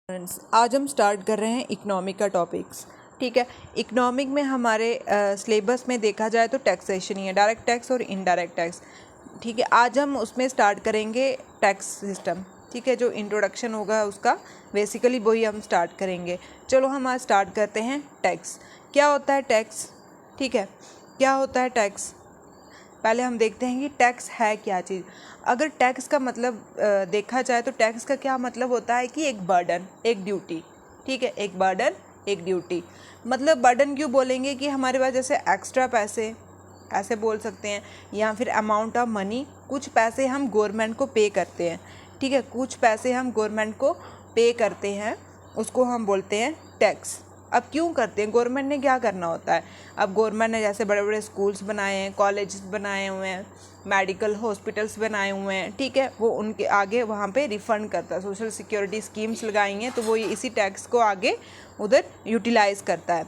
Friends, आज हम start कर रहे हैं इकोनॉमिक का टॉपिक्स। ठीक है, इकोनॉमिक में हमारे सिलेबस में देखा जाए तो टैक्सेशन ही है, डायरेक्ट टैक्स और इनडायरेक्ट टैक्स। ठीक है, आज हम उसमें स्टार्ट करेंगे टैक्स सिस्टम। ठीक है, जो इंट्रोडक्शन होगा उसका बेसिकली वही हम स्टार्ट करेंगे। चलो हम आज स्टार्ट करते हैं टैक्स। क्या होता है टैक्स? ठीक है, क्या होता है टैक्स? पहले हम देखते हैं कि टैक्स है क्या चीज़। अगर टैक्स का मतलब देखा जाए तो टैक्स का क्या मतलब होता है कि एक बर्डन, एक ड्यूटी। ठीक है, एक बर्डन, एक ड्यूटी। मतलब बर्डन क्यों बोलेंगे कि हमारे पास जैसे एक्स्ट्रा पैसे ऐसे बोल सकते हैं, या फिर अमाउंट ऑफ मनी, कुछ पैसे हम गवर्नमेंट को पे करते हैं। ठीक है, कुछ पैसे हम गवर्नमेंट को पे करते हैं, उसको हम बोलते हैं टैक्स। अब क्यों करते हैं? गवर्नमेंट ने क्या करना होता है? अब गवर्नमेंट ने जैसे बड़े बड़े स्कूल्स बनाए हैं, कॉलेज बनाए हुए हैं, मेडिकल हॉस्पिटल्स बनाए हुए हैं। ठीक है, वो उनके आगे वहाँ पे रिफ़ंड करता है। सोशल सिक्योरिटी स्कीम्स लगाई हैं तो वो इसी टैक्स को आगे उधर यूटिलाइज़ करता है।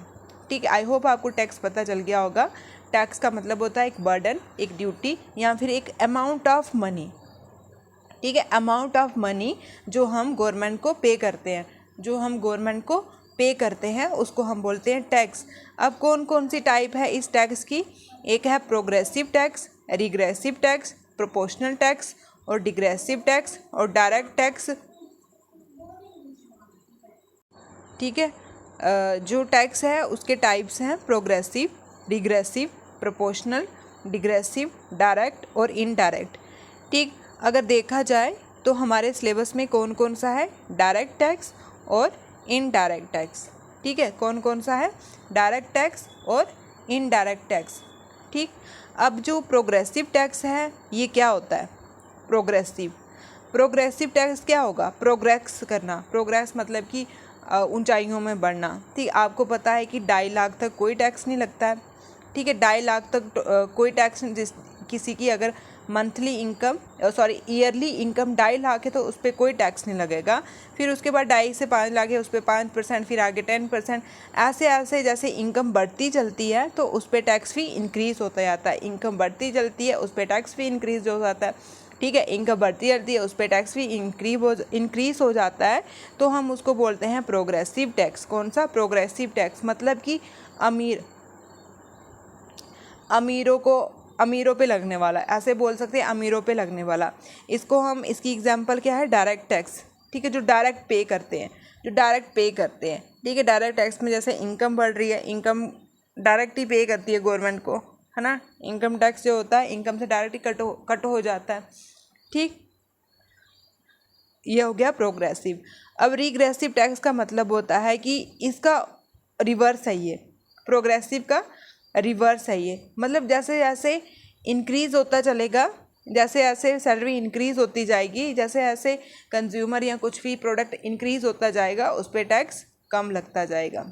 ठीक है, आई होप आपको टैक्स पता चल गया होगा। टैक्स का मतलब होता है एक बर्डन, एक ड्यूटी, या फिर एक अमाउंट ऑफ मनी। ठीक है, अमाउंट ऑफ मनी जो हम गवर्नमेंट को पे करते हैं, जो हम गवर्नमेंट को पे करते हैं उसको हम बोलते हैं टैक्स। अब कौन कौन सी टाइप है इस टैक्स की? एक है progressive tax, regressive tax, proportional tax और डिग्रेसिव टैक्स और डायरेक्ट टैक्स। ठीक है, जो टैक्स है उसके टाइप्स हैं प्रोग्रेसिव, रिग्रेसिव, प्रोपोर्शनल, डिग्रेसिव, डायरेक्ट और इनडायरेक्ट। ठीक, अगर देखा जाए तो हमारे सिलेबस में कौन कौन सा है? डायरेक्ट टैक्स और इनडायरेक्ट टैक्स। ठीक है, कौन कौन सा है? डायरेक्ट टैक्स और इनडायरेक्ट टैक्स। ठीक, अब जो प्रोग्रेसिव टैक्स है ये क्या होता है? प्रोग्रेसिव टैक्स क्या होगा? प्रोग्रेस करना, प्रोग्रेस मतलब कि ऊंचाइयों में बढ़ना। ठीक, आपको पता है कि 2.5 लाख तक कोई टैक्स नहीं लगता है। ठीक है, 2.5 लाख तक कोई टैक्स, जिस किसी की अगर monthly income yearly income 2.5 lakh है तो उस पर कोई टैक्स नहीं लगेगा। फिर उसके बाद 2.5 से 5 लाख है, उस पर 5%, फिर आगे 10%, ऐसे ऐसे जैसे इनकम बढ़ती चलती है तो उस पर टैक्स भी इंक्रीज़ होता जाता है। इनकम बढ़ती चलती है उस पर टैक्स भी इंक्रीज़ हो जाता है। ठीक है, इनकम बढ़ती चलती है उस पर टैक्स भी इंक्रीज़ हो जाता है, तो हम उसको बोलते हैं प्रोग्रेसिव टैक्स। कौन सा? Progressive tax. मतलब कि अमीरों पे लगने वाला, ऐसे बोल सकते हैं अमीरों पे लगने वाला। इसकी एग्जांपल क्या है? Direct tax. ठीक है, जो डायरेक्ट पे करते हैं, ठीक है, डायरेक्ट टैक्स में जैसे इनकम बढ़ रही है, इनकम डायरेक्ट ही पे करती है गवर्नमेंट को, है ना। इनकम टैक्स जो होता है इनकम से डायरेक्ट ही कट हो जाता है। ठीक, ये हो गया प्रोग्रेसिव। अब रिग्रेसिव टैक्स का मतलब होता है कि इसका रिवर्स है ये, प्रोग्रेसिव का रिवर्स है ये। मतलब जैसे जैसे इंक्रीज़ होता चलेगा, जैसे जैसे सैलरी इंक्रीज़ होती जाएगी, जैसे जैसे कंज्यूमर या कुछ भी प्रोडक्ट इंक्रीज़ होता जाएगा उस पर टैक्स कम लगता जाएगा।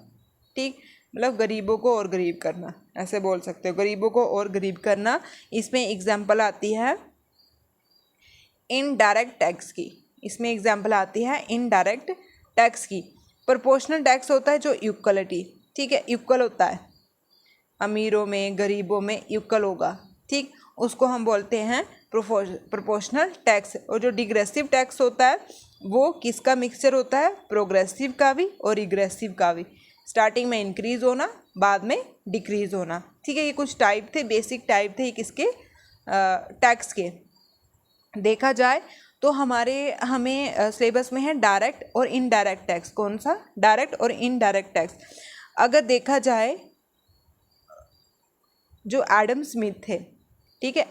ठीक, मतलब गरीबों को और गरीब करना, ऐसे बोल सकते हो, गरीबों को और गरीब करना। इसमें एग्जाम्पल आती है इनडायरेक्ट टैक्स की, इसमें एग्जाम्पल आती है इनडायरेक्ट टैक्स की। प्रोपोर्शनल टैक्स होता है जो इक्वलिटी, ठीक है, इक्वल होता है, अमीरों में गरीबों में इक्वल होगा। ठीक, उसको हम बोलते हैं प्रोपोर्शनल टैक्स। और जो डिग्रेसिव टैक्स होता है वो किसका मिक्सचर होता है? प्रोग्रेसिव का भी और रिग्रेसिव का भी। स्टार्टिंग में इंक्रीज़ होना, बाद में डिक्रीज़ होना। ठीक है, ये कुछ टाइप थे, बेसिक टाइप थे किसके? टैक्स के। देखा जाए तो हमें सिलेबस में है डायरेक्ट और इनडायरेक्ट टैक्स। कौन सा? डायरेक्ट और इनडायरेक्ट टैक्स। अगर देखा जाए, जो एडम स्मिथ थे, ठीक है,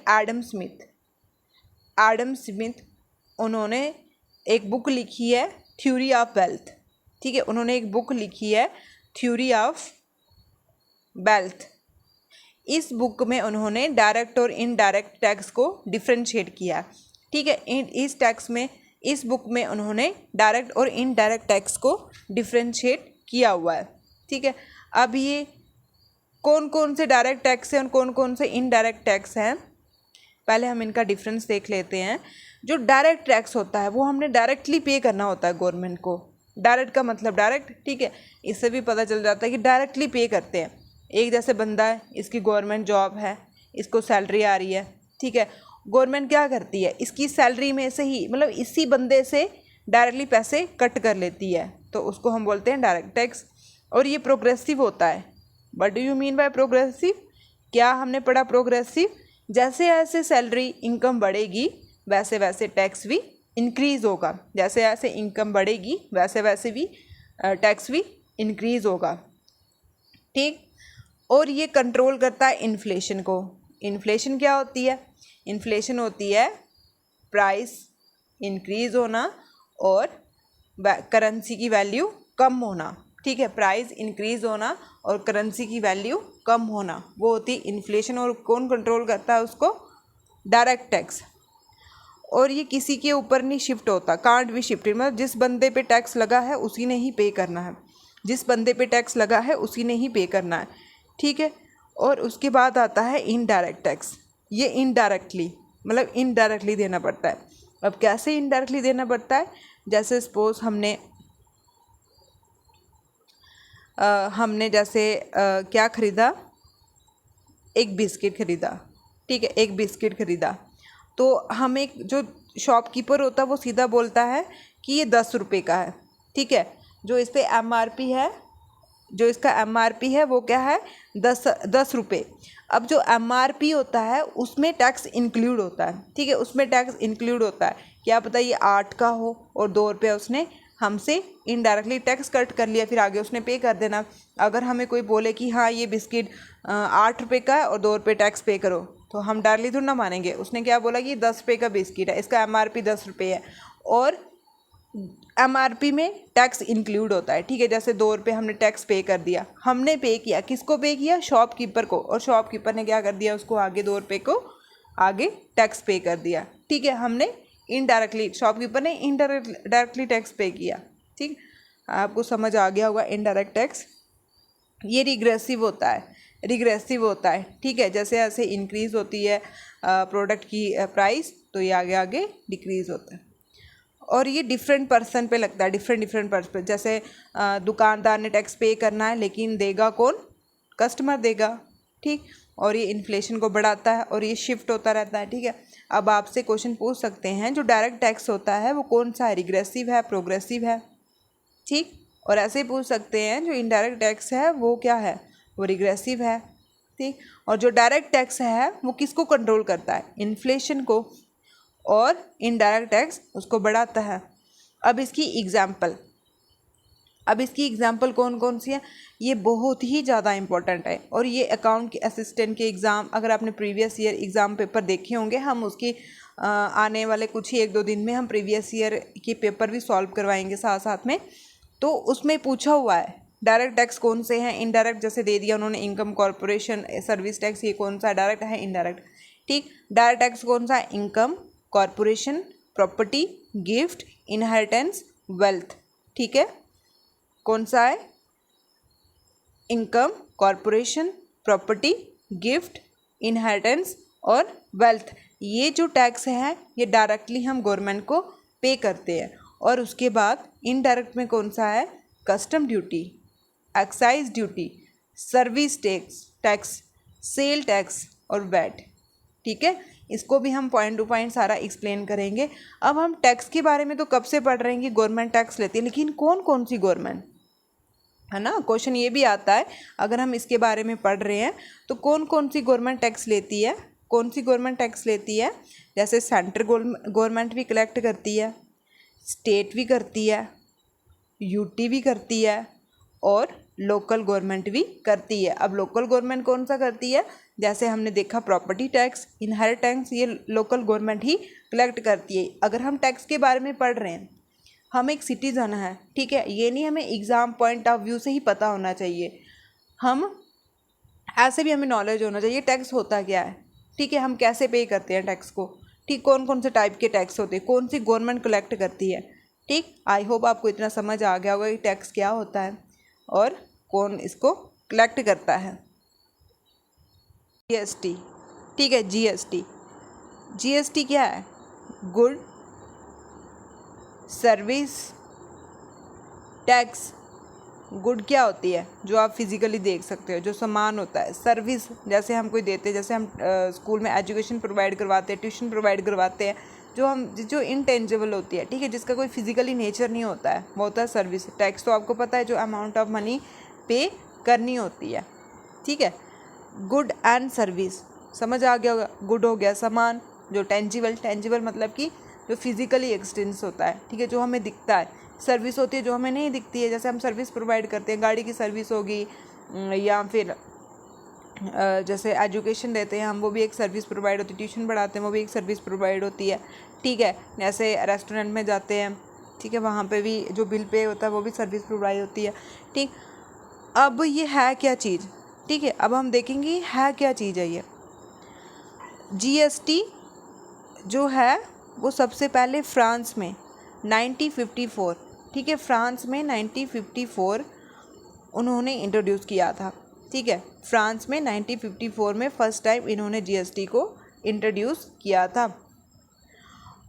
एडम स्मिथ उन्होंने एक बुक लिखी है थ्योरी ऑफ वेल्थ। ठीक है, उन्होंने एक बुक लिखी है थ्योरी ऑफ वेल्थ। इस बुक में उन्होंने डायरेक्ट और इनडायरेक्ट टैक्स को डिफ्रेंशिएट किया। ठीक है, इस बुक में उन्होंने डायरेक्ट और इनडायरेक्ट टैक्स को डिफ्रेंशिएट किया हुआ है। ठीक है, अब ये कौन कौन से डायरेक्ट टैक्स हैं और कौन कौन से इनडायरेक्ट टैक्स हैं, पहले हम इनका डिफरेंस देख लेते हैं। जो डायरेक्ट टैक्स होता है वो हमने डायरेक्टली पे करना होता है गवर्नमेंट को। डायरेक्ट का मतलब डायरेक्ट, ठीक है, इससे भी पता चल जाता है कि डायरेक्टली पे करते हैं। एक जैसे बंदा है, इसकी गवर्नमेंट जॉब है, इसको सैलरी आ रही है, ठीक है, गवर्नमेंट क्या करती है? इसकी सैलरी में से ही, मतलब इसी बंदे से डायरेक्टली पैसे कट कर लेती है। तो उसको हम बोलते हैं डायरेक्ट टैक्स। और ये प्रोग्रेसिव होता है। What do you mean by progressive? क्या हमने पढ़ा प्रोग्रेसिव? जैसे जैसे सैलरी इनकम बढ़ेगी वैसे वैसे टैक्स भी इंक्रीज़ होगा, जैसे जैसे इनकम बढ़ेगी वैसे वैसे भी टैक्स भी इंक्रीज़ होगा, ठीक। और ये कंट्रोल करता है इन्फ्लेशन को। इन्फ्लेशन क्या होती है? इन्फ्लेशन होती है प्राइस इंक्रीज़ होना और करेंसी की वैल्यू कम होना, ठीक है। प्राइस इंक्रीज़ होना और करेंसी की वैल्यू कम होना, वो होती इन्फ्लेशन। और कौन कंट्रोल करता है उसको? Direct tax. और ये किसी के ऊपर नहीं शिफ्ट होता, कांट भी शिफ्ट, मतलब जिस बंदे पे टैक्स लगा है उसी ने ही पे करना है, जिस बंदे पे टैक्स लगा है उसी ने ही पे करना है, ठीक है। और उसके बाद आता है इनडायरेक्ट टैक्स। ये इनडायरेक्टली, मतलब इनडायरेक्टली देना पड़ता है। अब कैसे इनडायरेक्टली देना पड़ता है? जैसे सपोज हमने जैसे क्या ख़रीदा, एक बिस्किट ख़रीदा, ठीक है, एक बिस्किट ख़रीदा। तो हमें जो शॉपकीपर होता है वो सीधा बोलता है कि ये 10 रुपये का है, ठीक है। जो इस पर MRP है, जो इसका MRP है वो क्या है? 10 रुपये। अब जो MRP होता है उसमें टैक्स इंक्लूड होता है, ठीक है, उसमें टैक्स इंक्लूड होता है। क्या पता ये 8 का हो और 2 रुपये उसने हमसे इनडायरेक्टली टैक्स कट कर लिया, फिर आगे उसने पे कर देना। अगर हमें कोई बोले कि हाँ ये बिस्किट 8 रुपये का है और 2 रुपये टैक्स पे करो, तो हम डायरेक्टली थोड़ा ना मानेंगे। उसने क्या बोला कि 10 रुपये का बिस्किट है, इसका MRP 10 रुपये है और MRP में टैक्स इंक्लूड होता है, ठीक है। जैसे 2 रुपये हमने टैक्स पे कर दिया, हमने पे किया, किसको पे किया? शॉपकीपर को। और शॉपकीपर ने क्या कर दिया? उसको आगे 2 रुपये को आगे टैक्स पे कर दिया, ठीक है। हमने इनडायरेक्टली, शॉपकीपर ने डायरेक्टली टैक्स पे किया, ठीक। आपको समझ आ गया होगा इनडायरेक्ट टैक्स। ये रिग्रेसिव होता है, रिग्रेसिव होता है, ठीक है। जैसे जैसे इंक्रीज़ होती है प्रोडक्ट की प्राइस, तो ये आगे आगे डिक्रीज़ होता है। और ये डिफरेंट पर्सन पे लगता है, डिफरेंट पर्सन पे। जैसे दुकानदार ने टैक्स पे करना है लेकिन देगा कौन? कस्टमर देगा, ठीक। और ये इन्फ्लेशन को बढ़ाता है और ये शिफ्ट होता रहता है, ठीक है। अब आपसे क्वेश्चन पूछ सकते हैं जो डायरेक्ट टैक्स होता है वो कौन सा है? रिग्रेसिव है, प्रोग्रेसिव है, ठीक। और ऐसे ही पूछ सकते हैं जो इनडायरेक्ट टैक्स है वो क्या है? वो रिग्रेसिव है, ठीक। और जो डायरेक्ट टैक्स है वो किसको कंट्रोल करता है? इन्फ्लेशन को। और इनडायरेक्ट टैक्स उसको बढ़ाता है। अब इसकी एग्जाम्पल कौन कौन सी है? ये बहुत ही ज़्यादा इम्पोर्टेंट है। और ये अकाउंट के असिस्टेंट के एग्ज़ाम, अगर आपने प्रीवियस ईयर एग्ज़ाम पेपर देखे होंगे, हम उसकी आने वाले कुछ ही 1-2 दिन में हम प्रीवियस ईयर के पेपर भी सॉल्व करवाएंगे साथ साथ में। तो उसमें पूछा हुआ है डायरेक्ट टैक्स कौन से हैं, इनडायरेक्ट जैसे दे दिया उन्होंने, इनकम, कॉर्पोरेशन, सर्विस टैक्स, ये कौन सा है? डायरेक्ट है, इनडायरेक्ट, ठीक। डायरेक्ट टैक्स कौन सा है? Income, corporation, property, gift, inheritance, wealth, ठीक है। कौन सा है? Income, corporation, property, gift, inheritance और वेल्थ। ये जो टैक्स है ये डायरेक्टली हम गवर्नमेंट को पे करते हैं। और उसके बाद इनडायरेक्ट में कौन सा है? Custom duty, excise duty, service tax, sale tax और वैट, ठीक है। इसको भी हम पॉइंट टू पॉइंट सारा एक्सप्लेन करेंगे। अब हम टैक्स के बारे में तो कब से पढ़ रहे हैं कि गवर्नमेंट टैक्स लेती है, लेकिन कौन कौन सी गवर्नमेंट, है ना। क्वेश्चन ये भी आता है अगर हम इसके बारे में पढ़ रहे हैं तो कौन कौन सी गवर्नमेंट टैक्स लेती है, कौन सी गवर्नमेंट टैक्स लेती है। जैसे सेंट्रल गवर्नमेंट भी कलेक्ट करती है, स्टेट भी करती है, यूटी भी करती है और लोकल गवर्नमेंट भी करती है। अब लोकल गवर्नमेंट कौन सा करती है? जैसे हमने देखा प्रॉपर्टी टैक्स, इनहेरिटेंस, ये लोकल गवर्नमेंट ही कलेक्ट करती है। अगर हम टैक्स के बारे में पढ़ रहे हैं, हम एक सिटीज़न है, ठीक है, ये नहीं हमें एग्ज़ाम पॉइंट ऑफ व्यू से ही पता होना चाहिए, हम ऐसे भी हमें नॉलेज होना चाहिए टैक्स होता क्या है, ठीक है, हम कैसे पे करते हैं टैक्स को, ठीक, कौन कौन से टाइप के टैक्स होते हैं, कौन सी गवर्नमेंट कलेक्ट करती है, ठीक। आई होप आपको इतना समझ आ गया होगा कि टैक्स क्या होता है और कौन इसको कलेक्ट करता है। जीएसटी, ठीक है, जीएसटी क्या है? Good service tax. गुड क्या होती है? जो आप फिजिकली देख सकते हो, जो सामान होता है। सर्विस जैसे हम कोई देते हैं, जैसे हम स्कूल में एजुकेशन प्रोवाइड करवाते हैं, ट्यूशन प्रोवाइड करवाते हैं, जो इनटेंजिबल होती है, ठीक है, जिसका कोई फिजिकली नेचर नहीं होता है, वो होता है सर्विस। टैक्स तो आपको पता है जो अमाउंट ऑफ मनी पे करनी होती है, ठीक है। गुड एंड सर्विस समझ आ गया होगा। गुड हो गया सामान, जो टेंजिबल मतलब कि जो फिजिकली एक्सटेंस होता है, ठीक है, जो हमें दिखता है। सर्विस होती है जो हमें नहीं दिखती है, जैसे हम सर्विस प्रोवाइड करते हैं, गाड़ी की सर्विस होगी, या फिर जैसे एजुकेशन देते हैं हम, वो भी एक सर्विस प्रोवाइड होती है। ट्यूशन पढ़ाते हैं, वो भी एक सर्विस प्रोवाइड होती है, ठीक है। जैसे रेस्टोरेंट में जाते हैं, ठीक है, वहाँ पे भी जो बिल पे होता है वो भी सर्विस प्रोवाइड होती है, ठीक। अब ये है क्या चीज़, ठीक है, अब हम देखेंगे है क्या चीज़ है ये। जीएसटी जो है वो सबसे पहले फ्रांस में 1954, ठीक है, फ्रांस में 1954 उन्होंने इंट्रोड्यूस किया था, ठीक है। फ्रांस में 1954 में फर्स्ट टाइम इन्होंने जीएसटी को इंट्रोड्यूस किया था।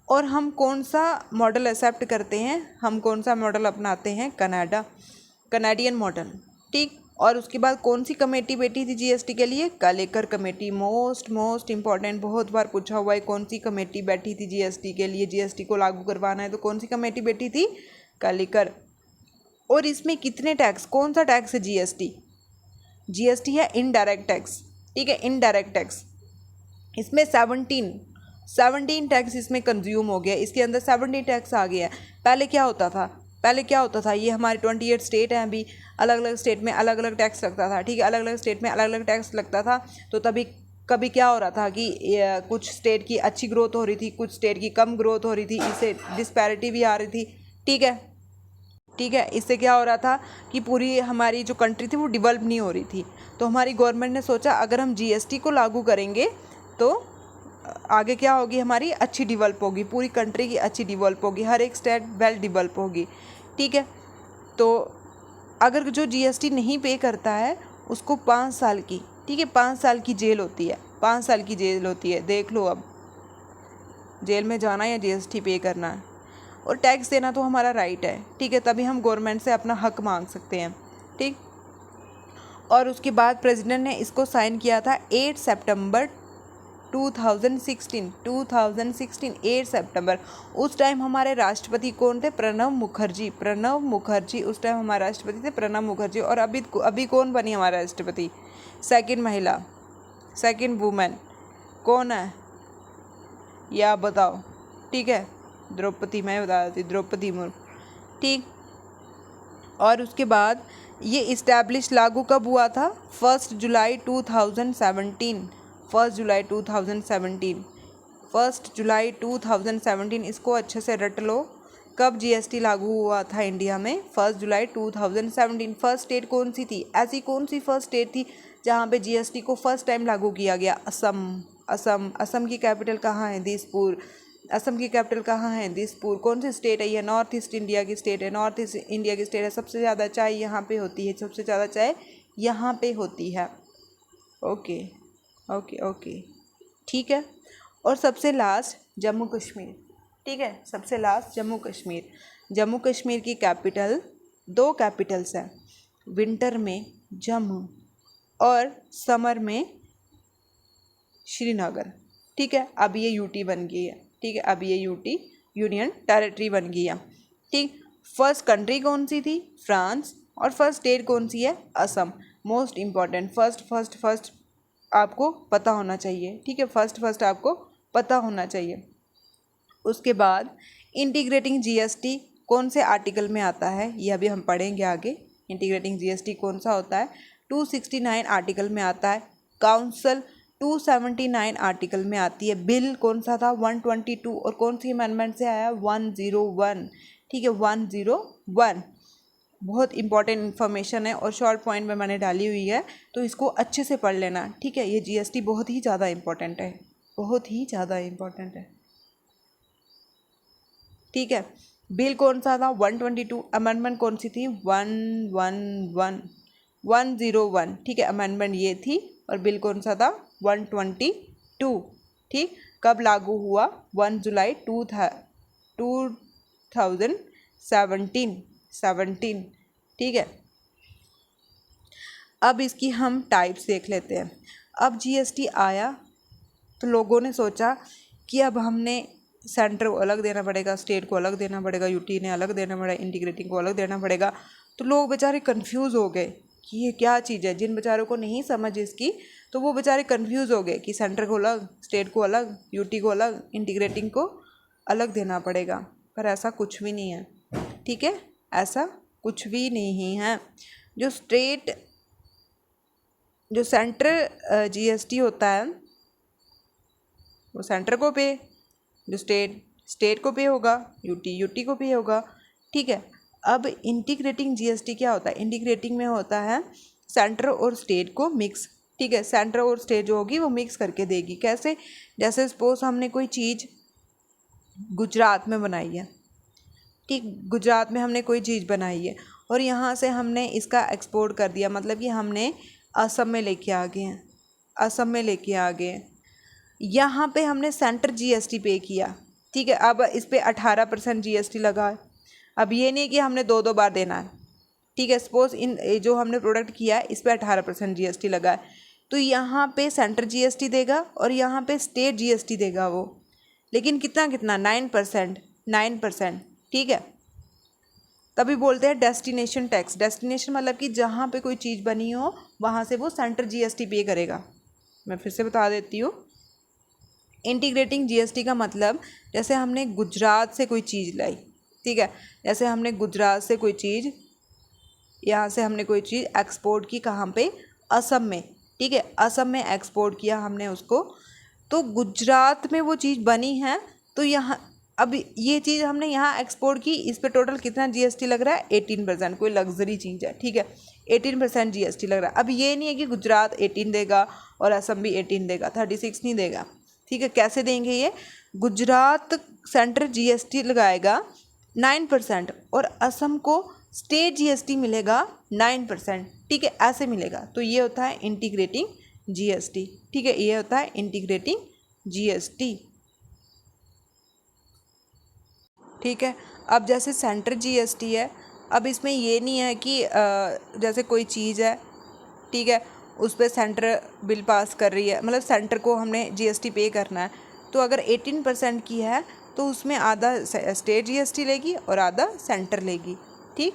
और हम कौन सा मॉडल एक्सेप्ट करते हैं, हम कौन सा मॉडल अपनाते हैं, कनाडियन मॉडल, ठीक। और उसके बाद कौन सी कमेटी बैठी थी जीएसटी के लिए, कालेकर कमेटी। मोस्ट इम्पॉर्टेंट, बहुत बार पूछा हुआ है, कौन सी कमेटी बैठी थी जीएसटी के लिए, जीएसटी को लागू करवाना है तो कौन सी कमेटी बैठी थी, कालेकर। और इसमें कितने टैक्स, कौन सा टैक्स है जीएसटी है इनडायरेक्ट टैक्स, ठीक है, इनडायरेक्ट टैक्स। इसमें 17 टैक्स इसमें कंज्यूम हो गया, इसके अंदर 17 टैक्स आ गया है। पहले क्या होता था, ये हमारे 28 स्टेट हैं, अभी अलग अलग स्टेट में अलग अलग टैक्स लगता था, ठीक है, अलग अलग स्टेट में अलग अलग टैक्स लगता था। तो तभी कभी क्या हो रहा था कि कुछ स्टेट की अच्छी ग्रोथ हो रही थी, कुछ स्टेट की कम ग्रोथ हो रही थी, इससे डिस्पैरिटी भी आ रही थी, ठीक है। इससे क्या हो रहा था कि पूरी हमारी जो कंट्री थी वो डेवलप नहीं हो रही थी। तो हमारी गवर्नमेंट ने सोचा अगर हम जीएसटी को लागू करेंगे तो आगे क्या होगी, हमारी अच्छी डेवलप होगी, पूरी कंट्री की अच्छी डेवलप होगी, हर एक स्टेट वेल डेवलप होगी, ठीक है। तो अगर जो जीएसटी नहीं पे करता है उसको 5 साल की, ठीक है, 5 साल की जेल होती है, 5 साल की जेल होती है। देख लो अब जेल में जाना या जीएसटी पे करना है। और टैक्स देना तो हमारा राइट है, ठीक है, तभी हम गवर्नमेंट से अपना हक मांग सकते हैं, ठीक। और उसके बाद प्रेसिडेंट ने इसको साइन किया था 8 सितंबर 2016, 8 सितंबर। उस टाइम हमारे राष्ट्रपति कौन थे, प्रणब मुखर्जी उस टाइम हमारे राष्ट्रपति थे, प्रणब मुखर्जी। और अभी कौन बनी हमारा राष्ट्रपति, सेकंड महिला, सेकंड वुमेन कौन है, या आप बताओ, ठीक है, द्रौपदी, मैं बता देती, द्रौपदी मुर्मू, ठीक। और उसके बाद ये इस्टेब्लिश लागू कब हुआ था, 1 जुलाई 2017, 1 जुलाई 2017, इसको अच्छे से रट लो। कब जीएसटी लागू हुआ था इंडिया में, 1 जुलाई 2017। फर्स्ट स्टेट कौन सी थी, ऐसी कौन सी फर्स्ट स्टेट थी जहाँ पे जीएसटी को फर्स्ट टाइम लागू किया गया, असम की कैपिटल कहाँ है, दिसपुर। कौन सी स्टेट है ये, नॉर्थ ईस्ट इंडिया की स्टेट है, सबसे ज़्यादा चाय यहाँ पे होती है, ओके, ठीक है। और सबसे लास्ट जम्मू कश्मीर, ठीक है, जम्मू कश्मीर की कैपिटल, 2 कैपिटल्स हैं, विंटर में जम्मू और समर में श्रीनगर, ठीक है। अब ये यूटी बन गई है, ठीक है, अब ये यूटी यूनियन टेरिटरी बन गई है, ठीक। फर्स्ट कंट्री कौन सी थी, फ्रांस। और फर्स्ट स्टेट कौन सी है, असम। मोस्ट इम्पॉर्टेंट, फर्स्ट आपको पता होना चाहिए, ठीक है, फर्स्ट आपको पता होना चाहिए। उसके बाद इंटीग्रेटिंग जीएसटी कौन से आर्टिकल में आता है, ये अभी हम पढ़ेंगे आगे। इंटीग्रेटिंग जीएसटी कौन सा होता है, 269 आर्टिकल में आता है। काउंसिल 279 आर्टिकल में आती है। बिल कौन सा था, 122। और कौन सी अमेंडमेंट से आया, 101, ठीक है, 101। बहुत इंपॉर्टेंट इन्फॉर्मेशन है और शॉर्ट पॉइंट में मैंने डाली हुई है, तो इसको अच्छे से पढ़ लेना, ठीक है। ये जीएसटी बहुत ही ज़्यादा इम्पॉर्टेंट है, ठीक है। बिल कौन सा था, 122। अमेंडमेंट कौन सी थी, 101, ठीक है, अमेंडमेंट ये थी। और बिल कौन सा था, 122, ठीक। कब लागू हुआ, 1 जुलाई 2017, ठीक है। अब इसकी हम टाइप्स देख लेते हैं। अब जीएसटी आया तो लोगों ने सोचा कि अब हमने सेंटर को अलग देना पड़ेगा, स्टेट को अलग देना पड़ेगा, यूटी ने अलग देना पड़ेगा, इंटीग्रेटिंग को अलग देना पड़ेगा। तो लोग बेचारे कंफ्यूज हो गए कि ये क्या चीज़ है। जिन बेचारों को नहीं समझ इसकी, तो वो बेचारे कंफ्यूज हो गए कि सेंटर को अलग, स्टेट को अलग, यूटी को अलग, इंटीग्रेटिंग को अलग देना पड़ेगा। पर ऐसा कुछ भी नहीं है, ठीक है, ऐसा कुछ भी नहीं है। जो सेंटर जीएसटी होता है वो सेंटर को पे, जो स्टेट को पे होगा, यूटी को पे होगा, ठीक है। अब इंटीग्रेटिंग जीएसटी क्या होता है? इंटीग्रेटिंग में होता है सेंटर और स्टेट को मिक्स, ठीक है। सेंटर और स्टेट जो होगी वो मिक्स करके देगी। कैसे? जैसे सपोज हमने कोई चीज़ गुजरात में बनाई है, ठीक, गुजरात में हमने कोई चीज़ बनाई है और यहाँ से हमने इसका एक्सपोर्ट कर दिया, मतलब कि हमने असम में लेके आ गए हैं, असम में लेके आ गए हैं। यहाँ पे हमने सेंटर जीएसटी पे किया, ठीक है। अब इस पे 18% जीएसटी लगा है। अब ये नहीं कि हमने दो बार देना है, ठीक है। सपोज इन जो हमने प्रोडक्ट किया है इस पे 18% जीएसटी लगा है, तो यहाँ पे सेंटर जीएसटी देगा और यहाँ पे स्टेट जीएसटी देगा वो, लेकिन कितना 9%, ठीक है। तभी बोलते हैं डेस्टिनेशन टैक्स। डेस्टिनेशन मतलब कि जहाँ पे कोई चीज़ बनी हो वहाँ से वो सेंटर जीएसटी पे करेगा। मैं फिर से बता देती हूँ, इंटीग्रेटिंग जीएसटी का मतलब जैसे हमने गुजरात से कोई चीज़ लाई, ठीक है, जैसे हमने गुजरात से कोई चीज़, यहाँ से हमने कोई चीज़ एक्सपोर्ट की, कहाँ पे? असम में, ठीक है। असम में एक्सपोर्ट किया हमने उसको, तो गुजरात में वो चीज़ बनी है, तो यहाँ अब ये चीज़ हमने यहाँ एक्सपोर्ट की, इस पे टोटल कितना जीएसटी लग रहा है? 18%। कोई लग्जरी चीज़ है, ठीक है, 18% जीएसटी लग रहा है। अब ये नहीं है कि गुजरात 18 देगा और असम भी 18 देगा, 36 नहीं देगा, ठीक है। कैसे देंगे ये? गुजरात सेंटर जीएसटी लगाएगा 9% और असम को स्टेट जीएसटी मिलेगा 9%, ठीक है, ऐसे मिलेगा। तो ये होता है इंटीग्रेटिंग जीएसटी, ठीक है, ये होता है इंटीग्रेटिंग जीएसटी, ठीक है। अब जैसे सेंटर जीएसटी है, अब इसमें ये नहीं है कि जैसे कोई चीज़ है, ठीक है, उस पर सेंटर बिल पास कर रही है, मतलब सेंटर को हमने जीएसटी पे करना है, तो अगर 18% की है तो उसमें आधा स्टेट जीएसटी लेगी और आधा सेंटर लेगी, ठीक।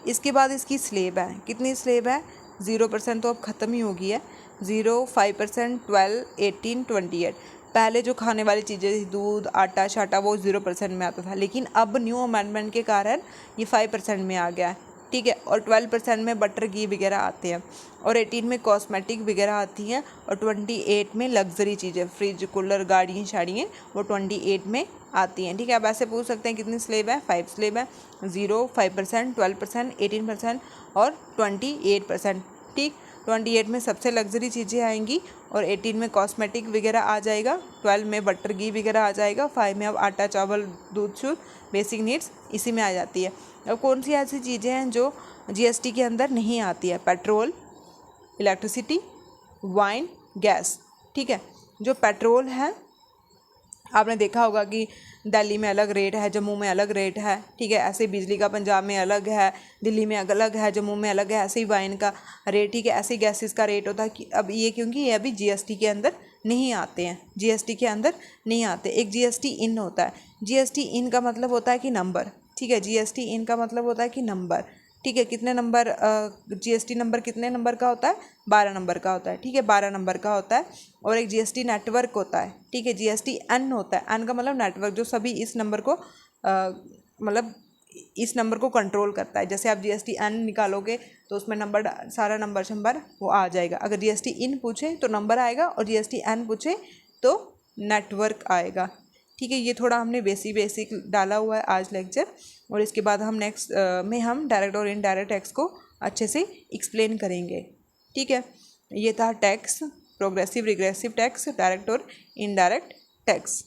इसके बाद इसकी स्लेब है, कितनी स्लेब है? 0% तो अब ख़त्म ही हो गई है। 0, 5%, 12, 18, 28। पहले जो खाने वाली चीज़ें थी, दूध, आटा शाटा, वो 0% में आता था, लेकिन अब न्यू अमेंडमेंट के कारण ये 5% में आ गया है, ठीक है। और 12% में बटर, घी वगैरह आते हैं, और 18 में कॉस्मेटिक वगैरह आती हैं, और 28 में लग्जरी चीज़ें, फ्रिज, कूलर, गाड़ियाँ शाड़ियाँ, वो 28 में आती हैं, ठीक है। अब ऐसे पूछ सकते हैं कितनी स्लेब है? 5 स्लेब है, 0, 5%, 12%, 18% और 28%, ठीक। 28 में सबसे लग्जरी चीज़ें आएंगी और 18 में कॉस्मेटिक वगैरह आ जाएगा, 12 में बटर, घी वगैरह आ जाएगा, 5 में अब आटा, चावल, दूध, शुद्ध बेसिक नीड्स इसी में आ जाती है। अब कौन सी ऐसी चीज़ें हैं जो जीएसटी के अंदर नहीं आती है? पेट्रोल, इलेक्ट्रिसिटी, वाइन, गैस, ठीक है। जो पेट्रोल है, आपने देखा होगा कि दिल्ली में अलग रेट है, जम्मू में अलग रेट है, ठीक है। ऐसे बिजली का पंजाब में अलग है, दिल्ली में अलग है, जम्मू में अलग है, ऐसे ही वाइन का रेट, ठीक है। ऐसे गैसेस का रेट होता है कि अब ये, क्योंकि ये अभी जीएसटी के अंदर नहीं आते हैं, जीएसटी के अंदर नहीं आते। एक जीएसटी इन होता है, जीएसटी इन का मतलब होता है कि नंबर, ठीक है, जीएसटी इन का मतलब होता है कि नंबर, ठीक है। कितने नंबर, जीएसटी नंबर कितने नंबर का होता है? 12 नंबर का होता है, ठीक है, 12 नंबर का होता है। और एक जीएसटी नेटवर्क होता है, ठीक है, जीएसटी एन होता है, एन का मतलब नेटवर्क, जो सभी इस नंबर को मतलब इस नंबर को कंट्रोल करता है। जैसे आप जीएसटी एन निकालोगे तो उसमें नंबर, सारा नंबर शंबर वो आ जाएगा। अगर जीएसटी इन पूछे तो नंबर आएगा, और जीएसटी एन पूछे तो नेटवर्क आएगा, ठीक है। ये थोड़ा हमने बेसिक डाला हुआ है आज लेक्चर, और इसके बाद हम नेक्स्ट में हम डायरेक्ट और इनडायरेक्ट टैक्स को अच्छे से एक्सप्लेन करेंगे, ठीक है। ये था tax, progressive, regressive tax, direct और इनडायरेक्ट टैक्स।